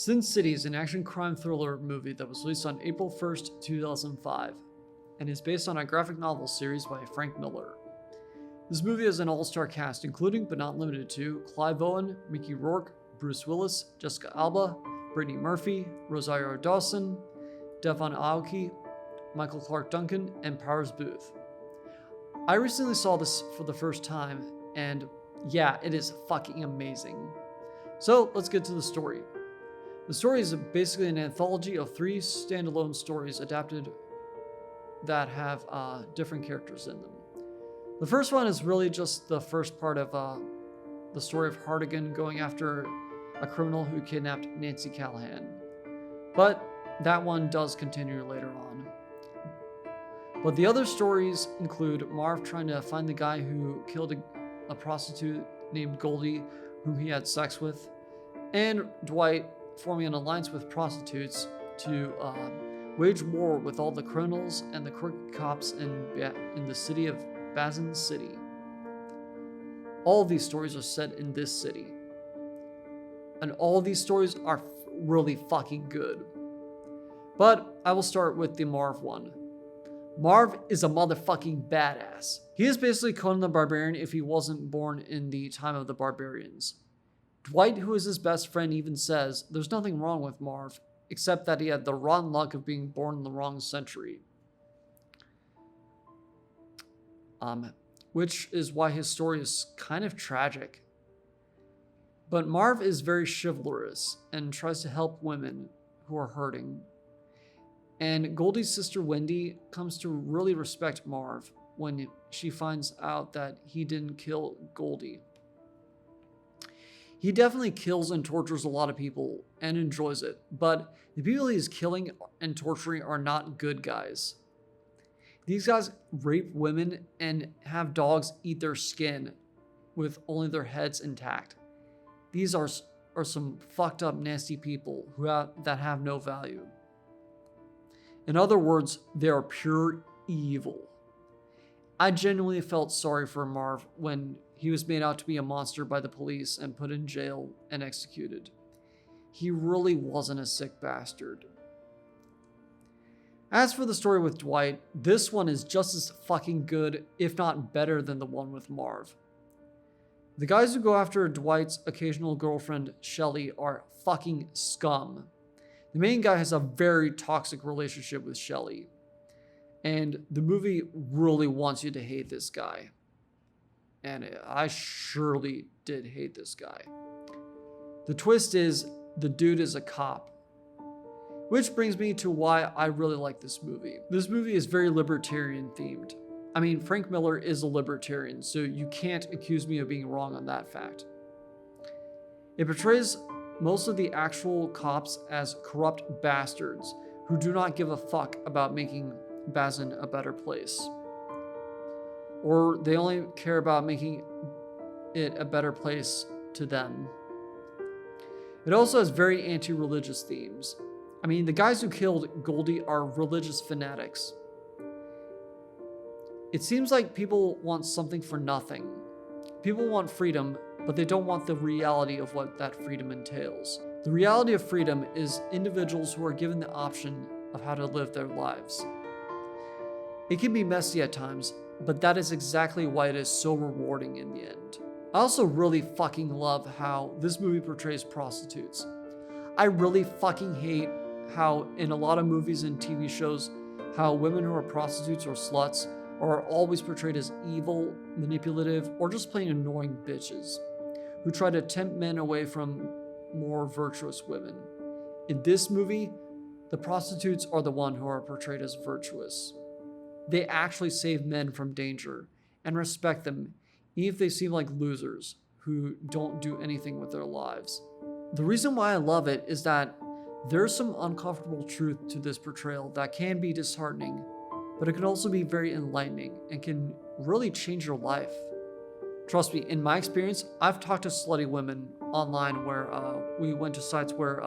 Sin City is an action crime thriller movie that was released on April 1st, 2005, and is based on a graphic novel series by Frank Miller. This movie has an all-star cast including, but not limited to, Clive Owen, Mickey Rourke, Bruce Willis, Jessica Alba, Brittany Murphy, Rosario Dawson, Devon Aoki, Michael Clark Duncan, and Powers Booth. I recently saw this for the first time, and yeah, it is fucking amazing. So let's get to the story. The story is basically an anthology of 3 standalone stories adapted that have different characters in them. The first one is really just the first part of the story of Hartigan going after a criminal who kidnapped Nancy Callahan. But that one does continue later on. But the other stories include Marv trying to find the guy who killed a prostitute named Goldie whom he had sex with, and Dwight forming an alliance with prostitutes to wage war with all the criminals and the crooked cops in the city of Bazin City. All of these stories are set in this city. And all of these stories are really fucking good. But I will start with the Marv one. Marv is a motherfucking badass. He is basically Conan the Barbarian if he wasn't born in the time of the barbarians. Dwight, who is his best friend, even says there's nothing wrong with Marv, except that he had the rotten luck of being born in the wrong century. Which is why his story is kind of tragic. But Marv is very chivalrous and tries to help women who are hurting. And Goldie's sister Wendy comes to really respect Marv when she finds out that he didn't kill Goldie. He definitely kills and tortures a lot of people and enjoys it, but the people he's killing and torturing are not good guys. These guys rape women and have dogs eat their skin with only their heads intact. These are some fucked up, nasty people that have no value. In other words, they are pure evil. I genuinely felt sorry for Marv when he was made out to be a monster by the police and put in jail and executed. He really wasn't a sick bastard. As for the story with Dwight, this one is just as fucking good, if not better than the one with Marv. The guys who go after Dwight's occasional girlfriend, Shelly, are fucking scum. The main guy has a very toxic relationship with Shelly, and the movie really wants you to hate this guy. And I surely did hate this guy. The twist is, the dude is a cop. Which brings me to why I really like this movie. This movie is very libertarian themed. I mean, Frank Miller is a libertarian, so you can't accuse me of being wrong on that fact. It portrays most of the actual cops as corrupt bastards who do not give a fuck about making Bazin a better place. Or they only care about making it a better place to them. It also has very anti-religious themes. I mean, the guys who killed Goldie are religious fanatics. It seems like people want something for nothing. People want freedom, but they don't want the reality of what that freedom entails. The reality of freedom is individuals who are given the option of how to live their lives. It can be messy at times, but that is exactly why it is so rewarding in the end. I also really fucking love how this movie portrays prostitutes. I really fucking hate how in a lot of movies and TV shows, how women who are prostitutes or sluts are always portrayed as evil, manipulative, or just plain annoying bitches who try to tempt men away from more virtuous women. In this movie, the prostitutes are the one who are portrayed as virtuous. They actually save men from danger and respect them, even if they seem like losers who don't do anything with their lives. The reason why I love it is that there's some uncomfortable truth to this portrayal that can be disheartening, but it can also be very enlightening and can really change your life. Trust me, in my experience, I've talked to slutty women online where we went to sites where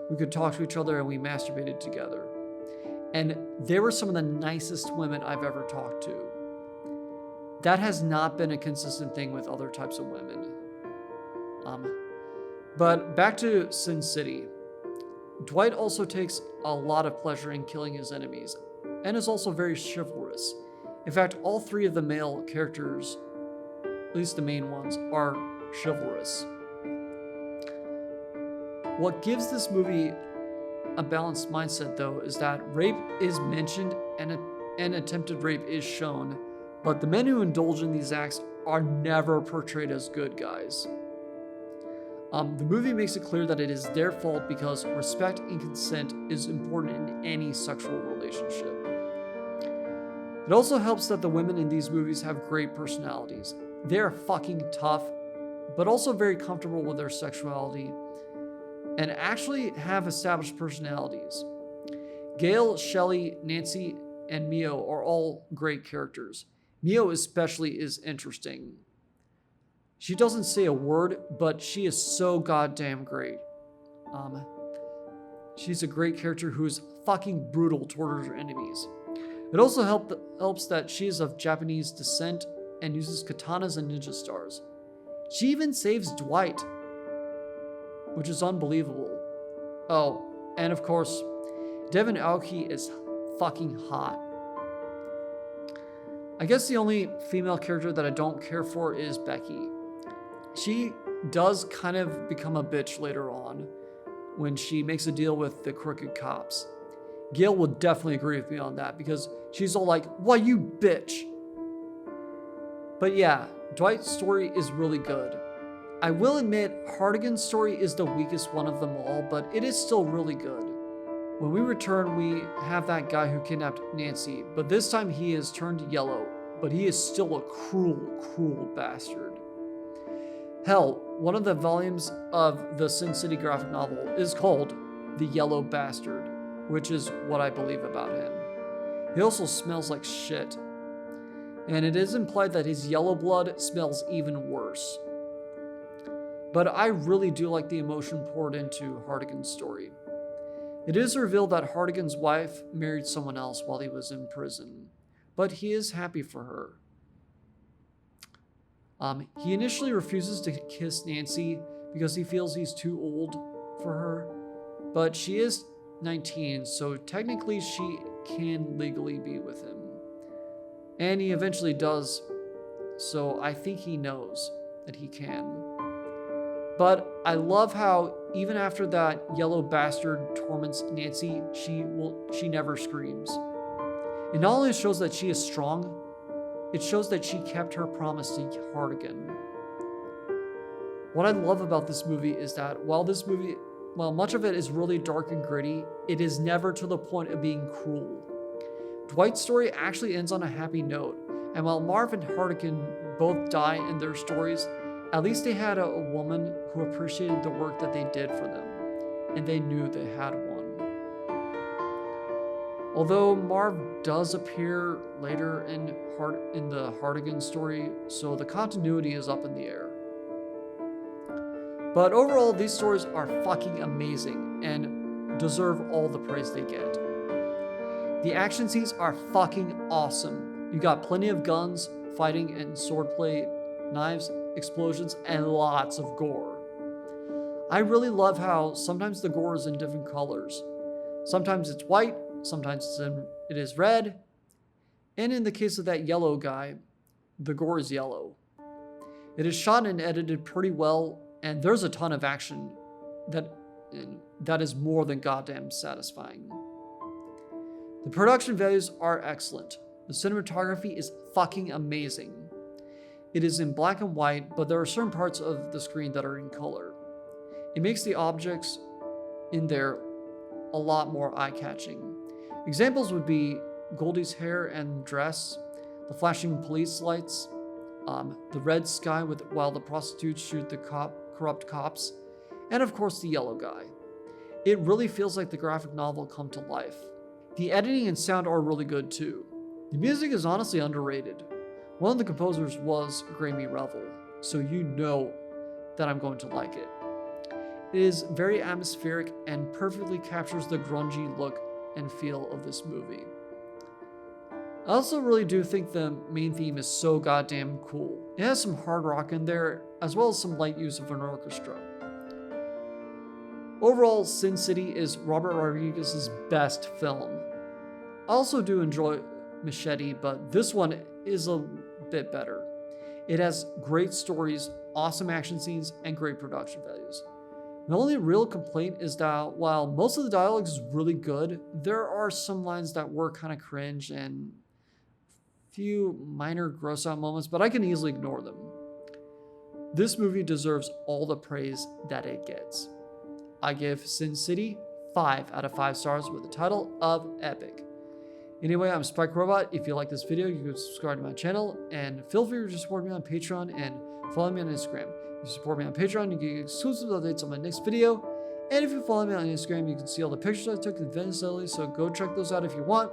we could talk to each other and we masturbated together. And they were some of the nicest women I've ever talked to. That has not been a consistent thing with other types of women. But back to Sin City. Dwight also takes a lot of pleasure in killing his enemies, and is also very chivalrous. In fact, all three of the male characters, at least the main ones, are chivalrous. What gives this movie a balanced mindset, though, is that rape is mentioned and attempted rape is shown, but the men who indulge in these acts are never portrayed as good guys. The movie makes it clear that it is their fault because respect and consent is important in any sexual relationship. It also helps that the women in these movies have great personalities. They are fucking tough, but also very comfortable with their sexuality, and actually have established personalities. Gail, Shelley, Nancy, and Mio are all great characters. Mio especially is interesting. She doesn't say a word, but she is so goddamn great. She's a great character who's fucking brutal toward her enemies. It also helps that she is of Japanese descent and uses katanas and ninja stars. She even saves Dwight, which is unbelievable. Oh, and of course, Devon Aoki is fucking hot. I guess the only female character that I don't care for is Becky. She does kind of become a bitch later on when she makes a deal with the crooked cops. Gail will definitely agree with me on that because she's all like, "Why you bitch?" But yeah, Dwight's story is really good. I will admit Hardigan's story is the weakest one of them all, but it is still really good. When we return, we have that guy who kidnapped Nancy, but this time he is turned yellow, but he is still a cruel, cruel bastard. Hell, one of the volumes of the Sin City graphic novel is called The Yellow Bastard, which is what I believe about him. He also smells like shit, and it is implied that his yellow blood smells even worse. But I really do like the emotion poured into Hardigan's story. It is revealed that Hardigan's wife married someone else while he was in prison, but he is happy for her. He initially refuses to kiss Nancy because he feels he's too old for her, but she is 19, so technically she can legally be with him. And he eventually does, so I think he knows that he can. But I love how even after that yellow bastard torments Nancy, she never screams. It not only shows that she is strong, it shows that she kept her promise to Hardigan. What I love about this movie is that while much of it is really dark and gritty, it is never to the point of being cruel. Dwight's story actually ends on a happy note, and while Marv and Hardigan both die in their stories, at least they had a woman who appreciated the work that they did for them, and they knew they had one. Although Marv does appear later in the Hardigan story, so the continuity is up in the air. But overall, these stories are fucking amazing and deserve all the praise they get. The action scenes are fucking awesome. You got plenty of guns, fighting and swordplay, knives, explosions, and lots of gore. I really love how sometimes the gore is in different colors. Sometimes it's white, sometimes it is red, and in the case of that yellow guy, the gore is yellow. It is shot and edited pretty well, and there's a ton of action that is more than goddamn satisfying. The production values are excellent. The cinematography is fucking amazing. It is in black and white, but there are certain parts of the screen that are in color. It makes the objects in there a lot more eye-catching. Examples would be Goldie's hair and dress, the flashing police lights, the red sky while the prostitutes shoot the corrupt cops, and of course the yellow guy. It really feels like the graphic novel come to life. The editing and sound are really good too. The music is honestly underrated. One of the composers was Grammy Revel, so you know that I'm going to like it. It is very atmospheric and perfectly captures the grungy look and feel of this movie. I also really do think the main theme is so goddamn cool. It has some hard rock in there, as well as some light use of an orchestra. Overall, Sin City is Robert Rodriguez's best film. I also do enjoy Machete, but this one is a bit better. It has great stories, awesome action scenes, and great production values. My only real complaint is that while most of the dialogue is really good, there are some lines that were kind of cringe and few minor gross out moments, but I can easily ignore them. This movie deserves all the praise that it gets. I give Sin City 5 out of 5 stars with the title of Epic. Anyway, I'm Spike Robot. If you like this video, you can subscribe to my channel and feel free to support me on Patreon and follow me on Instagram. If you support me on Patreon, you get exclusive updates on my next video. And if you follow me on Instagram, you can see all the pictures I took in Venezuela, so go check those out if you want.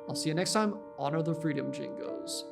I'll see you next time. Honor the freedom, Jingos.